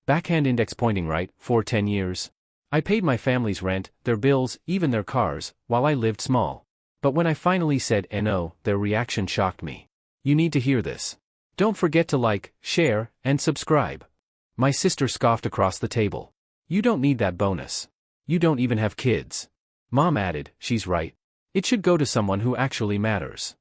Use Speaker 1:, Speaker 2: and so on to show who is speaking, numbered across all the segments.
Speaker 1: Backhand index pointing right, for 10 years. I paid my family's rent, their bills, even their cars, while I lived small. But when I finally said no, their reaction shocked me. You need to hear this. Don't forget to like, share, and subscribe. My sister scoffed across the table. You don't need that bonus. You don't even have kids. Mom added, she's right. It should go to someone who actually matters.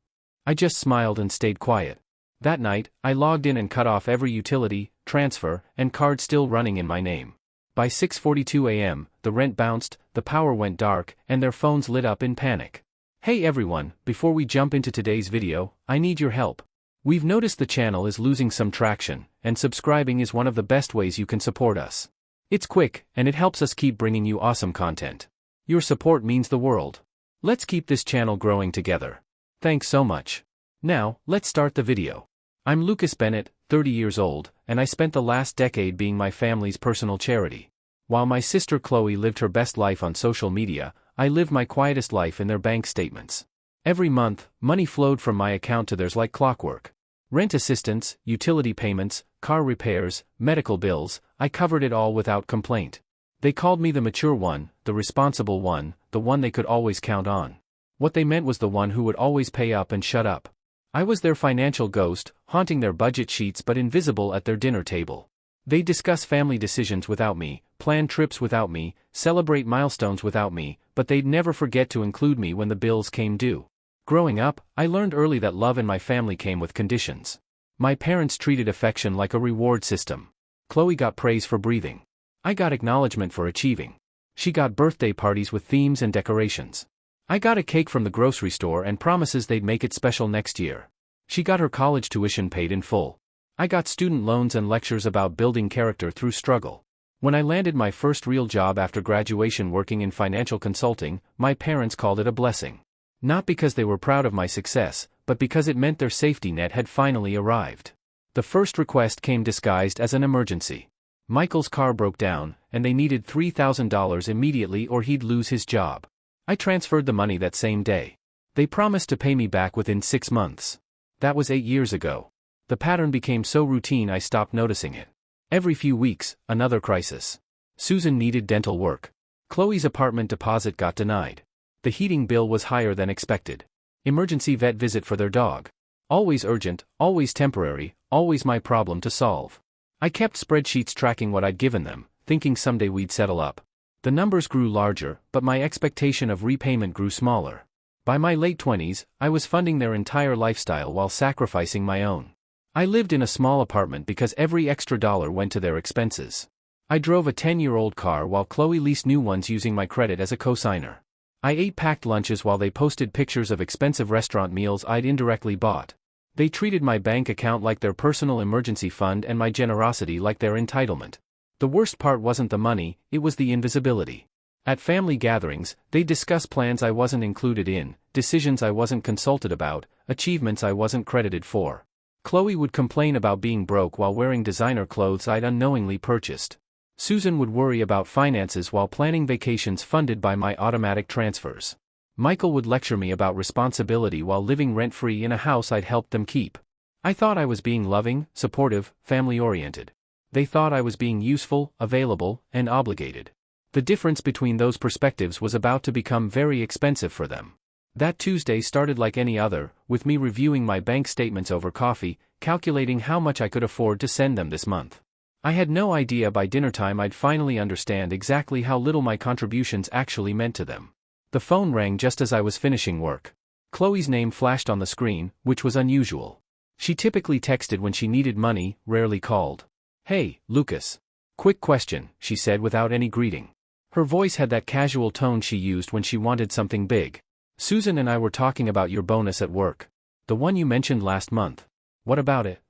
Speaker 1: I just smiled and stayed quiet. That night, I logged in and cut off every utility, transfer, and card still running in my name. By 6:42 a.m., the rent bounced, the power went dark, and their phones lit up in panic. Hey everyone, before we jump into today's video, I need your help. We've noticed the channel is losing some traction, and subscribing is one of the best ways you can support us. It's quick, and it helps us keep bringing you awesome content. Your support means the world. Let's keep this channel growing together. Thanks so much. Now, let's start the video. I'm Lucas Bennett, 30 years old, and I spent the last decade being my family's personal charity. While my sister Chloe lived her best life on social media, I lived my quietest life in their bank statements. Every month, money flowed from my account to theirs like clockwork. Rent assistance, utility payments, car repairs, medical bills, I covered it all without complaint. They called me the mature one, the responsible one, the one they could always count on. What they meant was the one who would always pay up and shut up. I was their financial ghost, haunting their budget sheets but invisible at their dinner table. They discuss family decisions without me, plan trips without me, celebrate milestones without me, but they'd never forget to include me when the bills came due. Growing up, I learned early that love in my family came with conditions. My parents treated affection like a reward system. Chloe got praise for breathing. I got acknowledgement for achieving. She got birthday parties with themes and decorations. I got a cake from the grocery store and promises they'd make it special next year. She got her college tuition paid in full. I got student loans and lectures about building character through struggle. When I landed my first real job after graduation working in financial consulting, my parents called it a blessing. Not because they were proud of my success, but because it meant their safety net had finally arrived. The first request came disguised as an emergency. Michael's car broke down, and they needed $3,000 immediately or he'd lose his job. I transferred the money that same day. They promised to pay me back within 6 months. That was 8 years ago. The pattern became so routine I stopped noticing it. Every few weeks, another crisis. Susan needed dental work. Chloe's apartment deposit got denied. The heating bill was higher than expected. Emergency vet visit for their dog. Always urgent, always temporary, always my problem to solve. I kept spreadsheets tracking what I'd given them, thinking someday we'd settle up. The numbers grew larger, but my expectation of repayment grew smaller. By my late 20s, I was funding their entire lifestyle while sacrificing my own. I lived in a small apartment because every extra dollar went to their expenses. I drove a 10-year-old car while Chloe leased new ones using my credit as a cosigner. I ate packed lunches while they posted pictures of expensive restaurant meals I'd indirectly bought. They treated my bank account like their personal emergency fund and my generosity like their entitlement. The worst part wasn't the money, it was the invisibility. At family gatherings, they'd discuss plans I wasn't included in, decisions I wasn't consulted about, achievements I wasn't credited for. Chloe would complain about being broke while wearing designer clothes I'd unknowingly purchased. Susan would worry about finances while planning vacations funded by my automatic transfers. Michael would lecture me about responsibility while living rent-free in a house I'd helped them keep. I thought I was being loving, supportive, family-oriented. They thought I was being useful, available, and obligated. The difference between those perspectives was about to become very expensive for them. That Tuesday started like any other, with me reviewing my bank statements over coffee, calculating how much I could afford to send them this month. I had no idea by dinner time I'd finally understand exactly how little my contributions actually meant to them. The phone rang just as I was finishing work. Chloe's name flashed on the screen, which was unusual. She typically texted when she needed money, rarely called. "Hey, Lucas. Quick question," she said without any greeting. Her voice had that casual tone she used when she wanted something big. "Susan and I were talking about your bonus at work. The one you mentioned last month. What about it?"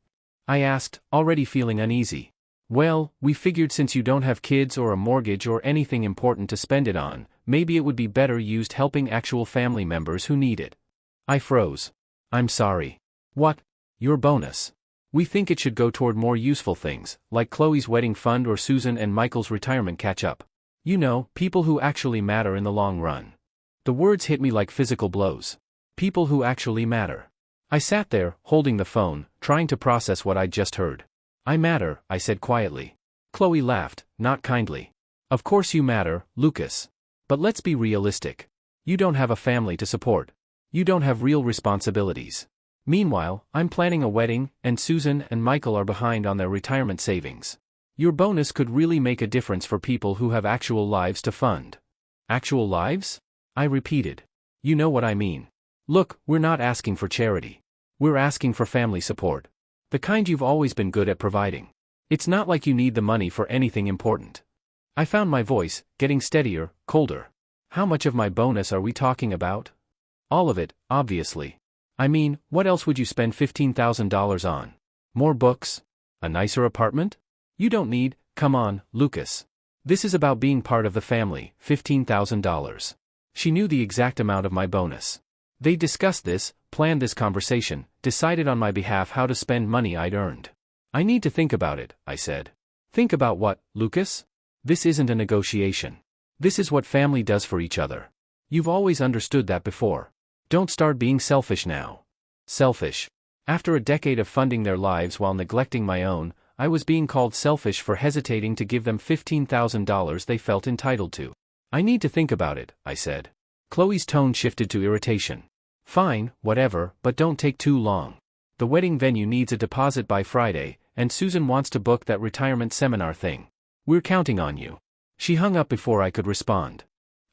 Speaker 1: I asked, already feeling uneasy. "Well, we figured since you don't have kids or a mortgage or anything important to spend it on, maybe it would be better used helping actual family members who need it." I froze. "I'm sorry. What? Your bonus? We think it should go toward more useful things, like Chloe's wedding fund or Susan and Michael's retirement catch-up. You know, people who actually matter in the long run." The words hit me like physical blows. People who actually matter. I sat there, holding the phone, trying to process what I'd just heard. "I matter," I said quietly. Chloe laughed, not kindly. Of course you matter, Lucas. But let's be realistic. You don't have a family to support. You don't have real responsibilities. Meanwhile, I'm planning a wedding, and Susan and Michael are behind on their retirement savings. Your bonus could really make a difference for people who have actual lives to fund. Actual lives? I repeated. You know what I mean. Look, we're not asking for charity. We're asking for family support. The kind you've always been good at providing. It's not like you need the money for anything important. I found my voice getting steadier, colder. How much of my bonus are we talking about? All of it, obviously. I mean, what else would you spend $15,000 on? More books? A nicer apartment? You don't need, come on, Lucas. This is about being part of the family, $15,000. She knew the exact amount of my bonus. They discussed this, planned this conversation, decided on my behalf how to spend money I'd earned. I need to think about it, I said. Think about what, Lucas? This isn't a negotiation. This is what family does for each other. You've always understood that before. Don't start being selfish now. Selfish. After a decade of funding their lives while neglecting my own, I was being called selfish for hesitating to give them $15,000 they felt entitled to. I need to think about it, I said. Chloe's tone shifted to irritation. Fine, whatever, but don't take too long. The wedding venue needs a deposit by Friday, and Susan wants to book that retirement seminar thing. We're counting on you. She hung up before I could respond.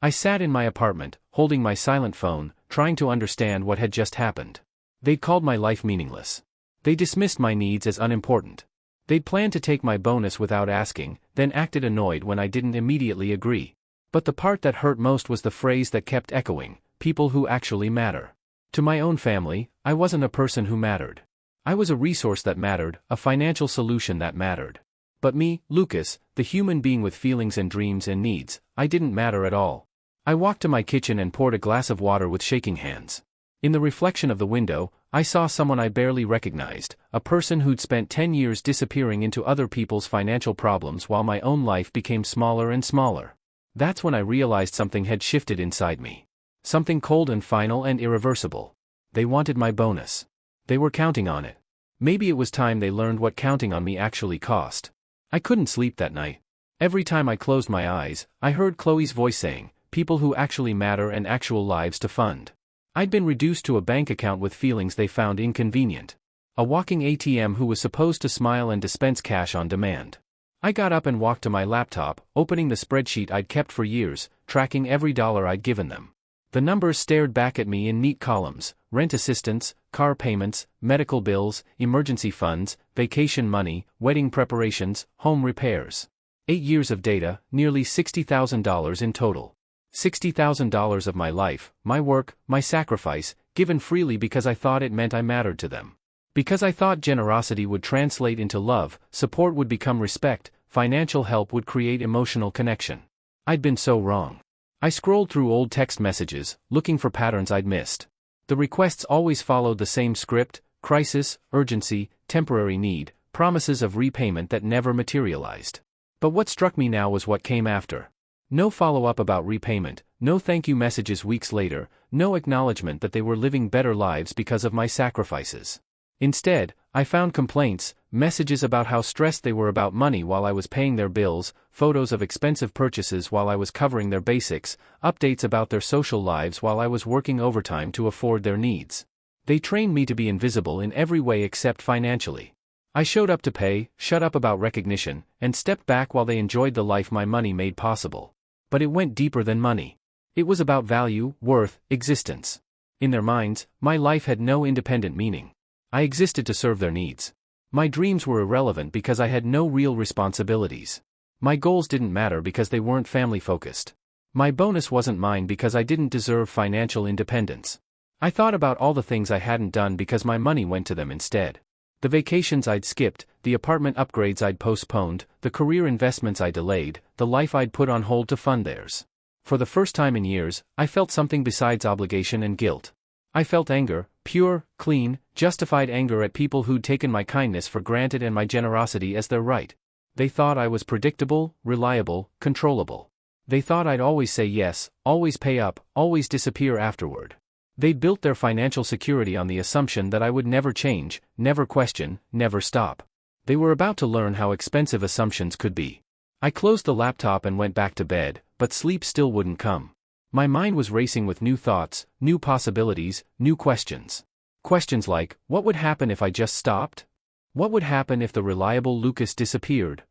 Speaker 1: I sat in my apartment, holding my silent phone, trying to understand what had just happened. They'd called my life meaningless. They dismissed my needs as unimportant. They'd planned to take my bonus without asking, then acted annoyed when I didn't immediately agree. But the part that hurt most was the phrase that kept echoing, people who actually matter. To my own family, I wasn't a person who mattered. I was a resource that mattered, a financial solution that mattered. But me, Lucas, the human being with feelings and dreams and needs, I didn't matter at all. I walked to my kitchen and poured a glass of water with shaking hands. In the reflection of the window, I saw someone I barely recognized, a person who'd spent 10 years disappearing into other people's financial problems while my own life became smaller and smaller. That's when I realized something had shifted inside me. Something cold and final and irreversible. They wanted my bonus. They were counting on it. Maybe it was time they learned what counting on me actually cost. I couldn't sleep that night. Every time I closed my eyes, I heard Chloe's voice saying, people who actually matter and actual lives to fund. I'd been reduced to a bank account with feelings they found inconvenient. A walking ATM who was supposed to smile and dispense cash on demand. I got up and walked to my laptop, opening the spreadsheet I'd kept for years, tracking every dollar I'd given them. The numbers stared back at me in neat columns: rent assistance, car payments, medical bills, emergency funds, vacation money, wedding preparations, home repairs. 8 years of data, nearly $60,000 in total. $60,000 of my life, my work, my sacrifice, given freely because I thought it meant I mattered to them. Because I thought generosity would translate into love, support would become respect, financial help would create emotional connection. I'd been so wrong. I scrolled through old text messages, looking for patterns I'd missed. The requests always followed the same script: crisis, urgency, temporary need, promises of repayment that never materialized. But what struck me now was what came after. No follow-up about repayment, no thank you messages weeks later, no acknowledgement that they were living better lives because of my sacrifices. Instead, I found complaints, messages about how stressed they were about money while I was paying their bills, photos of expensive purchases while I was covering their basics, updates about their social lives while I was working overtime to afford their needs. They trained me to be invisible in every way except financially. I showed up to pay, shut up about recognition, and stepped back while they enjoyed the life my money made possible. But it went deeper than money. It was about value, worth, existence. In their minds, my life had no independent meaning. I existed to serve their needs. My dreams were irrelevant because I had no real responsibilities. My goals didn't matter because they weren't family-focused. My bonus wasn't mine because I didn't deserve financial independence. I thought about all the things I hadn't done because my money went to them instead. The vacations I'd skipped, the apartment upgrades I'd postponed, the career investments I delayed, the life I'd put on hold to fund theirs. For the first time in years, I felt something besides obligation and guilt. I felt anger, pure, clean, justified anger at people who'd taken my kindness for granted and my generosity as their right. They thought I was predictable, reliable, controllable. They thought I'd always say yes, always pay up, always disappear afterward. They built their financial security on the assumption that I would never change, never question, never stop. They were about to learn how expensive assumptions could be. I closed the laptop and went back to bed, but sleep still wouldn't come. My mind was racing with new thoughts, new possibilities, new questions. Questions like, what would happen if I just stopped? What would happen if the reliable Lucas disappeared?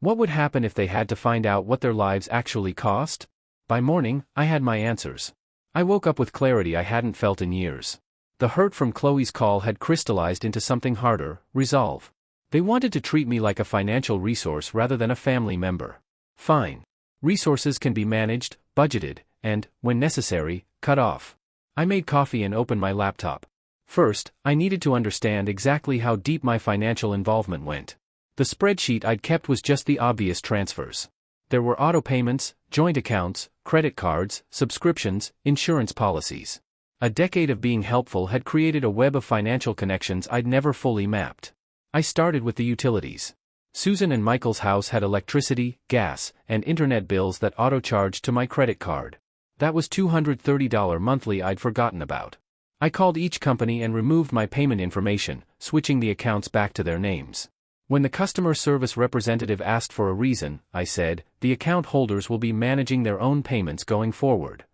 Speaker 1: What would happen if they had to find out what their lives actually cost? By morning, I had my answers. I woke up with clarity I hadn't felt in years. The hurt from Chloe's call had crystallized into something harder: resolve. They wanted to treat me like a financial resource rather than a family member. Fine. Resources can be managed, budgeted, and, when necessary, cut off. I made coffee and opened my laptop. First, I needed to understand exactly how deep my financial involvement went. The spreadsheet I'd kept was just the obvious transfers. There were auto payments, joint accounts, credit cards, subscriptions, insurance policies. A decade of being helpful had created a web of financial connections I'd never fully mapped. I started with the utilities. Susan and Michael's house had electricity, gas, and internet bills that auto-charged to my credit card. That was $230 monthly I'd forgotten about. I called each company and removed my payment information, switching the accounts back to their names. When the customer service representative asked for a reason, I said, the account holders will be managing their own payments going forward.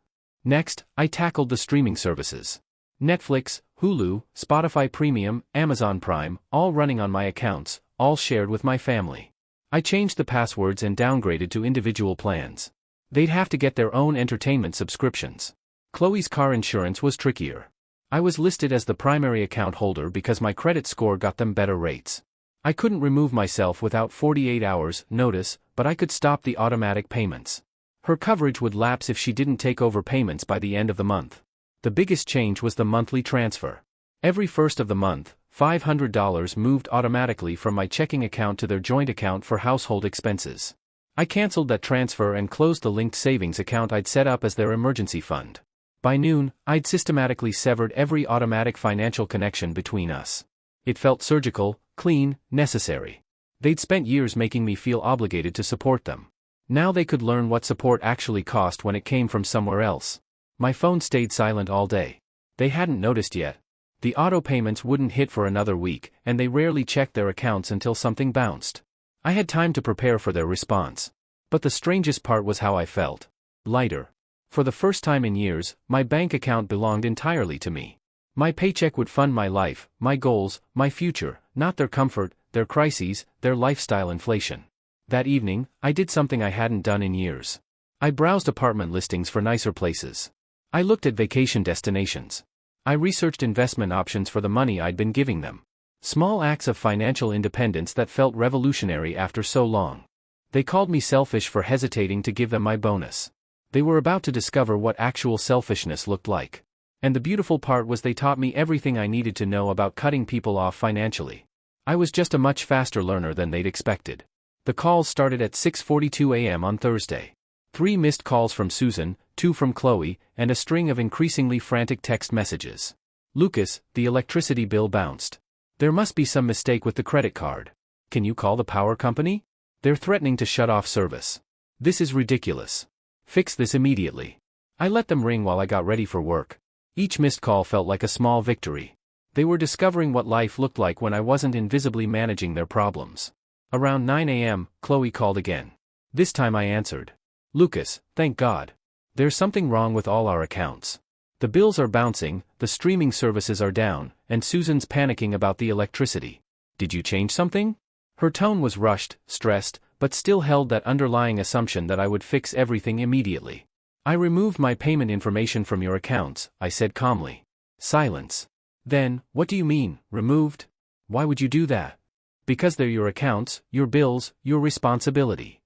Speaker 1: Next, I tackled the streaming services. Netflix, Hulu, Spotify Premium, Amazon Prime, all running on my accounts, all shared with my family. I changed the passwords and downgraded to individual plans. They'd have to get their own entertainment subscriptions. Chloe's car insurance was trickier. I was listed as the primary account holder because my credit score got them better rates. I couldn't remove myself without 48 hours notice, but I could stop the automatic payments. Her coverage would lapse if she didn't take over payments by the end of the month. The biggest change was the monthly transfer. Every first of the month, $500 moved automatically from my checking account to their joint account for household expenses. I canceled that transfer and closed the linked savings account I'd set up as their emergency fund. By noon, I'd systematically severed every automatic financial connection between us. It felt surgical, clean, necessary. They'd spent years making me feel obligated to support them. Now they could learn what support actually cost when it came from somewhere else. My phone stayed silent all day. They hadn't noticed yet. The auto payments wouldn't hit for another week, and they rarely checked their accounts until something bounced. I had time to prepare for their response. But the strangest part was how I felt. Lighter. For the first time in years, my bank account belonged entirely to me. My paycheck would fund my life, my goals, my future, not their comfort, their crises, their lifestyle inflation. That evening, I did something I hadn't done in years. I browsed apartment listings for nicer places. I looked at vacation destinations. I researched investment options for the money I'd been giving them. Small acts of financial independence that felt revolutionary after so long. They called me selfish for hesitating to give them my bonus. They were about to discover what actual selfishness looked like. And the beautiful part was they taught me everything I needed to know about cutting people off financially. I was just a much faster learner than they'd expected. The calls started at 6:42 a.m. on Thursday. 3 missed calls from Susan, 2 from Chloe, and a string of increasingly frantic text messages. Lucas, the electricity bill bounced. There must be some mistake with the credit card. Can you call the power company? They're threatening to shut off service. This is ridiculous. Fix this immediately. I let them ring while I got ready for work. Each missed call felt like a small victory. They were discovering what life looked like when I wasn't invisibly managing their problems. Around 9 a.m., Chloe called again. This time I answered. Lucas, thank God. There's something wrong with all our accounts. The bills are bouncing, the streaming services are down, and Susan's panicking about the electricity. Did you change something? Her tone was rushed, stressed, but still held that underlying assumption that I would fix everything immediately. I removed my payment information from your accounts, I said calmly. Silence. Then, what do you mean, removed? Why would you do that? Because they're your accounts, your bills, your responsibility.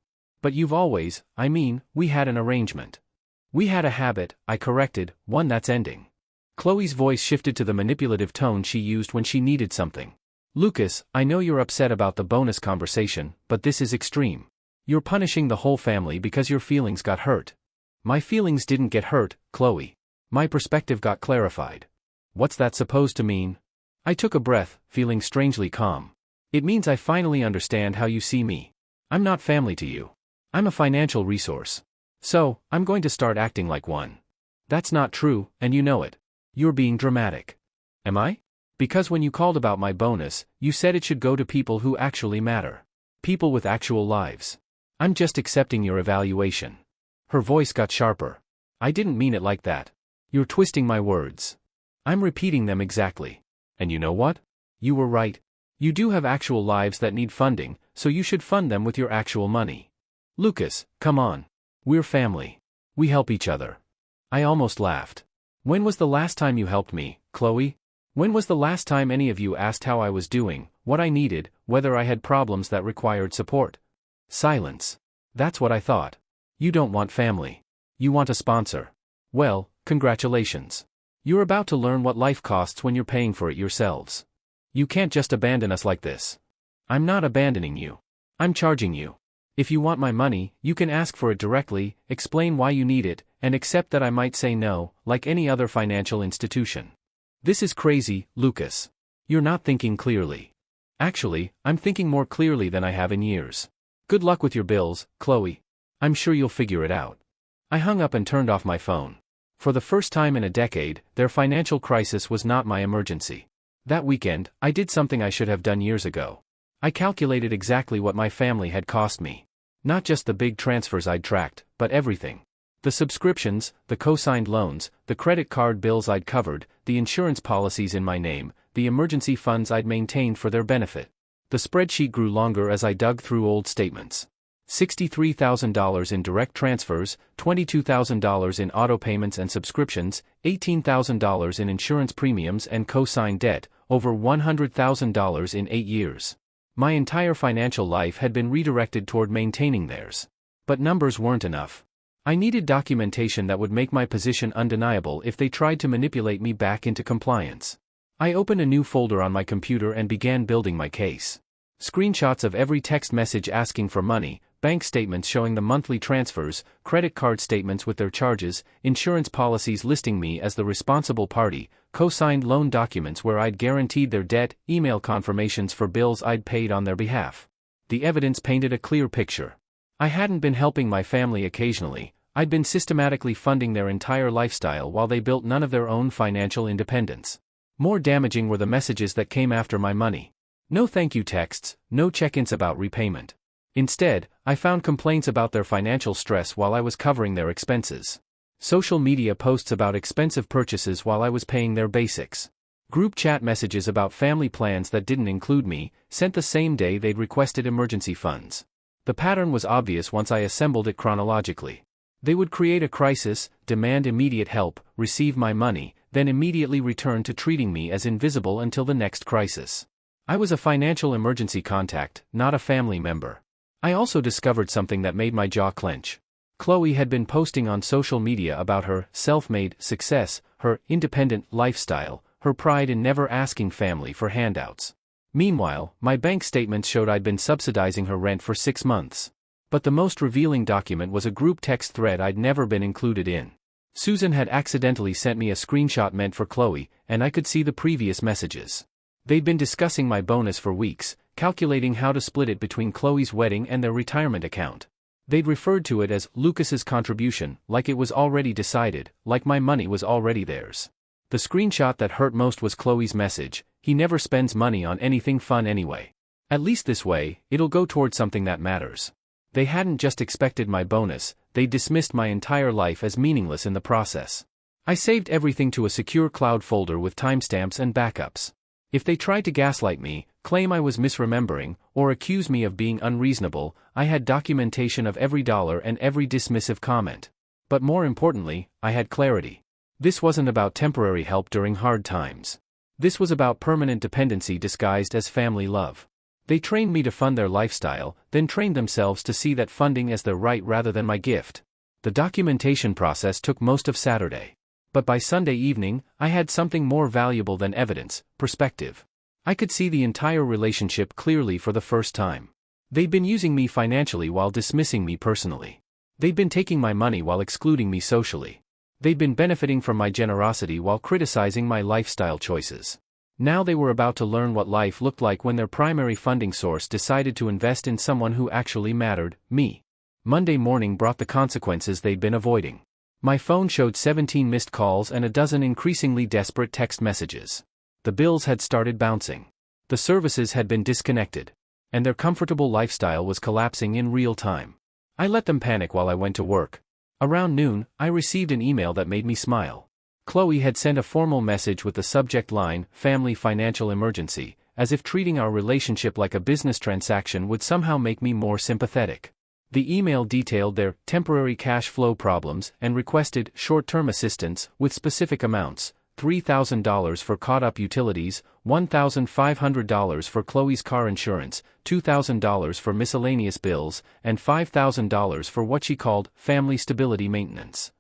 Speaker 1: But we had an arrangement. We had a habit, I corrected, one that's ending. Chloe's voice shifted to the manipulative tone she used when she needed something. Lucas, I know you're upset about the bonus conversation, but this is extreme. You're punishing the whole family because your feelings got hurt. My feelings didn't get hurt, Chloe. My perspective got clarified. What's that supposed to mean? I took a breath, feeling strangely calm. It means I finally understand how you see me. I'm not family to you. I'm a financial resource. So, I'm going to start acting like one. That's not true, and you know it. You're being dramatic. Am I? Because when you called about my bonus, you said it should go to people who actually matter. People with actual lives. I'm just accepting your evaluation. Her voice got sharper. I didn't mean it like that. You're twisting my words. I'm repeating them exactly. And you know what? You were right. You do have actual lives that need funding, so you should fund them with your actual money. Lucas, come on. We're family. We help each other. I almost laughed. When was the last time you helped me, Chloe? When was the last time any of you asked how I was doing, what I needed, whether I had problems that required support? Silence. That's what I thought. You don't want family. You want a sponsor. Well, congratulations. You're about to learn what life costs when you're paying for it yourselves. You can't just abandon us like this. I'm not abandoning you. I'm charging you. If you want my money, you can ask for it directly, explain why you need it, and accept that I might say no, like any other financial institution. This is crazy, Lucas. You're not thinking clearly. Actually, I'm thinking more clearly than I have in years. Good luck with your bills, Chloe. I'm sure you'll figure it out. I hung up and turned off my phone. For the first time in a decade, their financial crisis was not my emergency. That weekend, I did something I should have done years ago. I calculated exactly what my family had cost me. Not just the big transfers I'd tracked, but everything. The subscriptions, the co-signed loans, the credit card bills I'd covered, the insurance policies in my name, the emergency funds I'd maintained for their benefit. The spreadsheet grew longer as I dug through old statements. $63,000 in direct transfers, $22,000 in auto payments and subscriptions, $18,000 in insurance premiums and co-signed debt, over $100,000 in 8 years. My entire financial life had been redirected toward maintaining theirs. But numbers weren't enough. I needed documentation that would make my position undeniable if they tried to manipulate me back into compliance. I opened a new folder on my computer and began building my case. Screenshots of every text message asking for money, bank statements showing the monthly transfers, credit card statements with their charges, insurance policies listing me as the responsible party, co-signed loan documents where I'd guaranteed their debt, email confirmations for bills I'd paid on their behalf. The evidence painted a clear picture. I hadn't been helping my family occasionally, I'd been systematically funding their entire lifestyle while they built none of their own financial independence. More damaging were the messages that came after my money. No thank you texts, no check-ins about repayment. Instead, I found complaints about their financial stress while I was covering their expenses. Social media posts about expensive purchases while I was paying their basics. Group chat messages about family plans that didn't include me, sent the same day they'd requested emergency funds. The pattern was obvious once I assembled it chronologically. They would create a crisis, demand immediate help, receive my money, then immediately return to treating me as invisible until the next crisis. I was a financial emergency contact, not a family member. I also discovered something that made my jaw clench. Chloe had been posting on social media about her self-made success, her independent lifestyle, her pride in never asking family for handouts. Meanwhile, my bank statements showed I'd been subsidizing her rent for 6 months. But the most revealing document was a group text thread I'd never been included in. Susan had accidentally sent me a screenshot meant for Chloe, and I could see the previous messages. They'd been discussing my bonus for weeks, calculating how to split it between Chloe's wedding and their retirement account. They'd referred to it as Lucas's contribution, like it was already decided, like my money was already theirs. The screenshot that hurt most was Chloe's message: "He never spends money on anything fun anyway. At least this way, it'll go towards something that matters." They hadn't just expected my bonus, they dismissed my entire life as meaningless in the process. I saved everything to a secure cloud folder with timestamps and backups. If they tried to gaslight me, claim I was misremembering, or accuse me of being unreasonable, I had documentation of every dollar and every dismissive comment. But more importantly, I had clarity. This wasn't about temporary help during hard times. This was about permanent dependency disguised as family love. They trained me to fund their lifestyle, then trained themselves to see that funding as their right rather than my gift. The documentation process took most of Saturday. But by Sunday evening, I had something more valuable than evidence: perspective. I could see the entire relationship clearly for the first time. They'd been using me financially while dismissing me personally. They'd been taking my money while excluding me socially. They'd been benefiting from my generosity while criticizing my lifestyle choices. Now they were about to learn what life looked like when their primary funding source decided to invest in someone who actually mattered: me. Monday morning brought the consequences they'd been avoiding. My phone showed 17 missed calls and a dozen increasingly desperate text messages. The bills had started bouncing. The services had been disconnected. And their comfortable lifestyle was collapsing in real time. I let them panic while I went to work. Around noon, I received an email that made me smile. Chloe had sent a formal message with the subject line, "Family Financial Emergency," as if treating our relationship like a business transaction would somehow make me more sympathetic. The email detailed their temporary cash flow problems and requested short-term assistance with specific amounts: $3,000 for caught-up utilities, $1,500 for Chloe's car insurance, $2,000 for miscellaneous bills, and $5,000 for what she called family stability maintenance.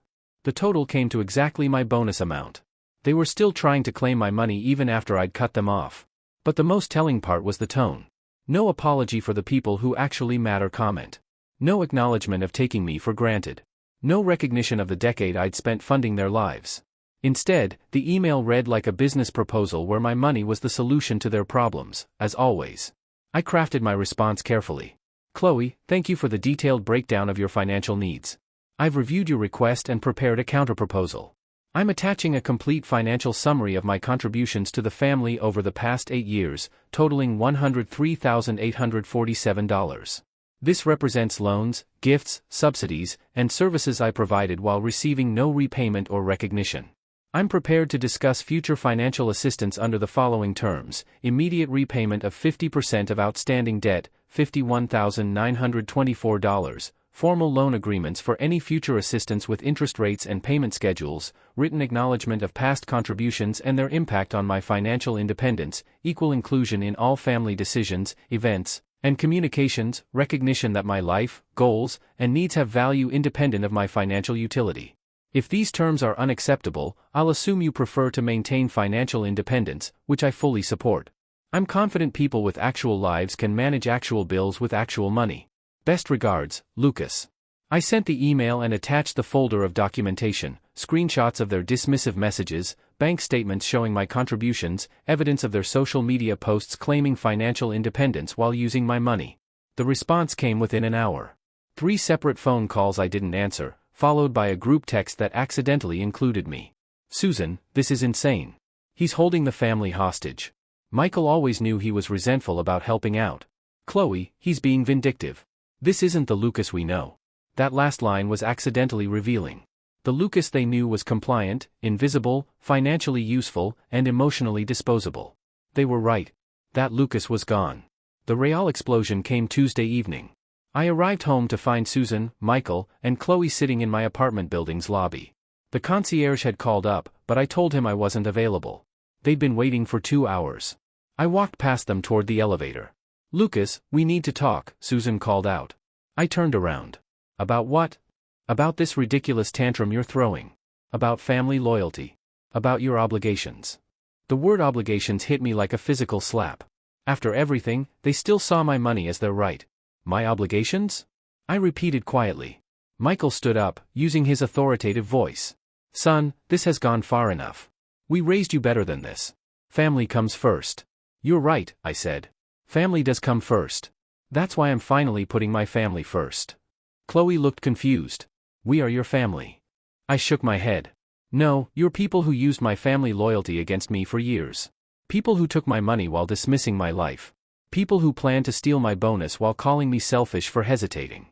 Speaker 1: The total came to exactly my bonus amount. They were still trying to claim my money even after I'd cut them off. But the most telling part was the tone. No apology for the people who actually matter comment. No acknowledgement of taking me for granted. No recognition of the decade I'd spent funding their lives. Instead, the email read like a business proposal where my money was the solution to their problems, as always. I crafted my response carefully. "Chloe, thank you for the detailed breakdown of your financial needs. I've reviewed your request and prepared a counterproposal. I'm attaching a complete financial summary of my contributions to the family over the past 8 years, totaling $103,847. This represents loans, gifts, subsidies, and services I provided while receiving no repayment or recognition. I'm prepared to discuss future financial assistance under the following terms: immediate repayment of 50% of outstanding debt, $51,924, formal loan agreements for any future assistance with interest rates and payment schedules, written acknowledgement of past contributions and their impact on my financial independence, equal inclusion in all family decisions, events, and communications, recognition that my life, goals, and needs have value independent of my financial utility. If these terms are unacceptable, I'll assume you prefer to maintain financial independence, which I fully support. I'm confident people with actual lives can manage actual bills with actual money. Best regards, Lucas." I sent the email and attached the folder of documentation, screenshots of their dismissive messages, bank statements showing my contributions, evidence of their social media posts claiming financial independence while using my money. The response came within an hour. 3 separate phone calls I didn't answer, followed by a group text that accidentally included me. "Susan, this is insane. He's holding the family hostage. Michael always knew he was resentful about helping out. Chloe, he's being vindictive. This isn't the Lucas we know." That last line was accidentally revealing. The Lucas they knew was compliant, invisible, financially useful, and emotionally disposable. They were right. That Lucas was gone. The real explosion came Tuesday evening. I arrived home to find Susan, Michael, and Chloe sitting in my apartment building's lobby. The concierge had called up, but I told him I wasn't available. They'd been waiting for 2 hours. I walked past them toward the elevator. "Lucas, we need to talk," Susan called out. I turned around. "About what?" "About this ridiculous tantrum you're throwing. About family loyalty. About your obligations." The word obligations hit me like a physical slap. After everything, they still saw my money as their right. My obligations? I repeated quietly. Michael stood up, using his authoritative voice. "Son, this has gone far enough. We raised you better than this. Family comes first." "You're right," I said. "Family does come first. That's why I'm finally putting my family first." Chloe looked confused. "We are your family." I shook my head. "No, you're people who used my family loyalty against me for years. People who took my money while dismissing my life. People who planned to steal my bonus while calling me selfish for hesitating."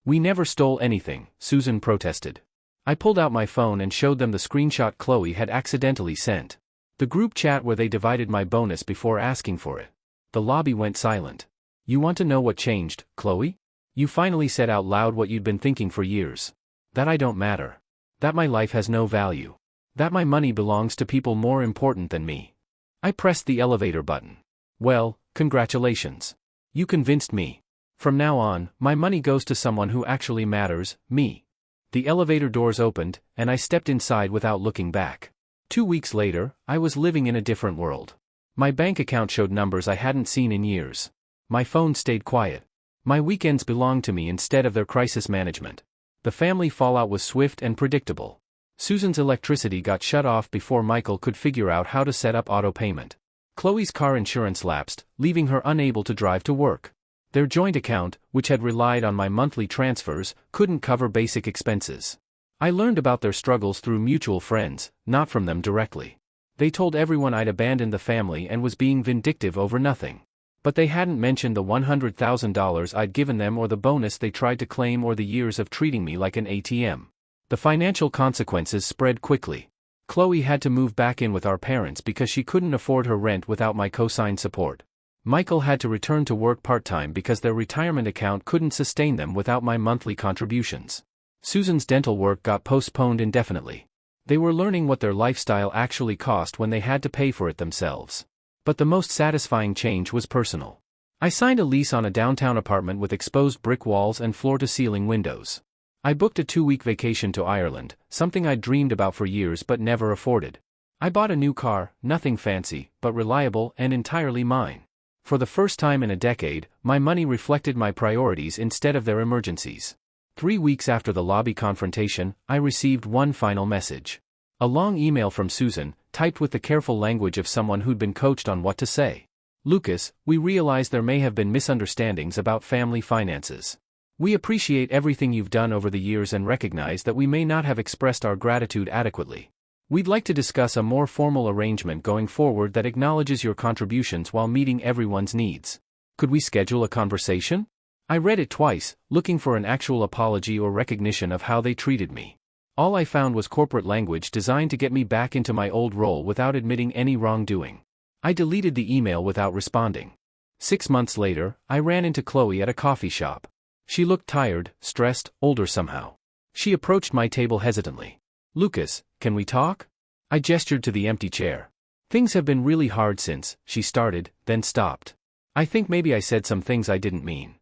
Speaker 1: "We never stole anything," Susan protested. I pulled out my phone and showed them the screenshot Chloe had accidentally sent. The group chat where they divided my bonus before asking for it. The lobby went silent. "You want to know what changed, Chloe? You finally said out loud what you'd been thinking for years. That I don't matter. That my life has no value. That my money belongs to people more important than me." I pressed the elevator button. "Well, congratulations. You convinced me. From now on, my money goes to someone who actually matters, me." The elevator doors opened, and I stepped inside without looking back. 2 weeks later, I was living in a different world. My bank account showed numbers I hadn't seen in years. My phone stayed quiet. My weekends belonged to me instead of their crisis management. The family fallout was swift and predictable. Susan's electricity got shut off before Michael could figure out how to set up auto payment. Chloe's car insurance lapsed, leaving her unable to drive to work. Their joint account, which had relied on my monthly transfers, couldn't cover basic expenses. I learned about their struggles through mutual friends, not from them directly. They told everyone I'd abandoned the family and was being vindictive over nothing. But they hadn't mentioned the $100,000 I'd given them or the bonus they tried to claim or the years of treating me like an ATM. The financial consequences spread quickly. Chloe had to move back in with our parents because she couldn't afford her rent without my cosign support. Michael had to return to work part-time because their retirement account couldn't sustain them without my monthly contributions. Susan's dental work got postponed indefinitely. They were learning what their lifestyle actually cost when they had to pay for it themselves. But the most satisfying change was personal. I signed a lease on a downtown apartment with exposed brick walls and floor-to-ceiling windows. I booked a 2-week vacation to Ireland, something I'd dreamed about for years but never afforded. I bought a new car, nothing fancy, but reliable and entirely mine. For the first time in a decade, my money reflected my priorities instead of their emergencies. 3 weeks after the lobby confrontation, I received one final message. A long email from Susan, typed with the careful language of someone who'd been coached on what to say. Lucas, we realize there may have been misunderstandings about family finances. We appreciate everything you've done over the years and recognize that we may not have expressed our gratitude adequately. We'd like to discuss a more formal arrangement going forward that acknowledges your contributions while meeting everyone's needs. Could we schedule a conversation? I read it twice, looking for an actual apology or recognition of how they treated me. All I found was corporate language designed to get me back into my old role without admitting any wrongdoing. I deleted the email without responding. 6 months later, I ran into Chloe at a coffee shop. She looked tired, stressed, older somehow. She approached my table hesitantly. Lucas, can we talk? I gestured to the empty chair. Things have been really hard since, she started, then stopped. I think maybe I said some things I didn't mean.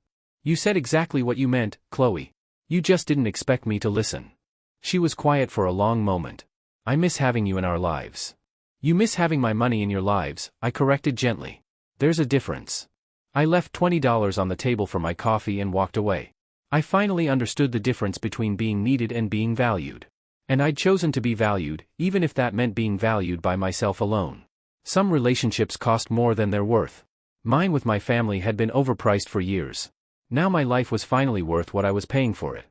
Speaker 1: You said exactly what you meant, Chloe. You just didn't expect me to listen. She was quiet for a long moment. I miss having you in our lives. You miss having my money in your lives, I corrected gently. There's a difference. I left $20 on the table for my coffee and walked away. I finally understood the difference between being needed and being valued. And I'd chosen to be valued, even if that meant being valued by myself alone. Some relationships cost more than they're worth. Mine with my family had been overpriced for years. Now my life was finally worth what I was paying for it.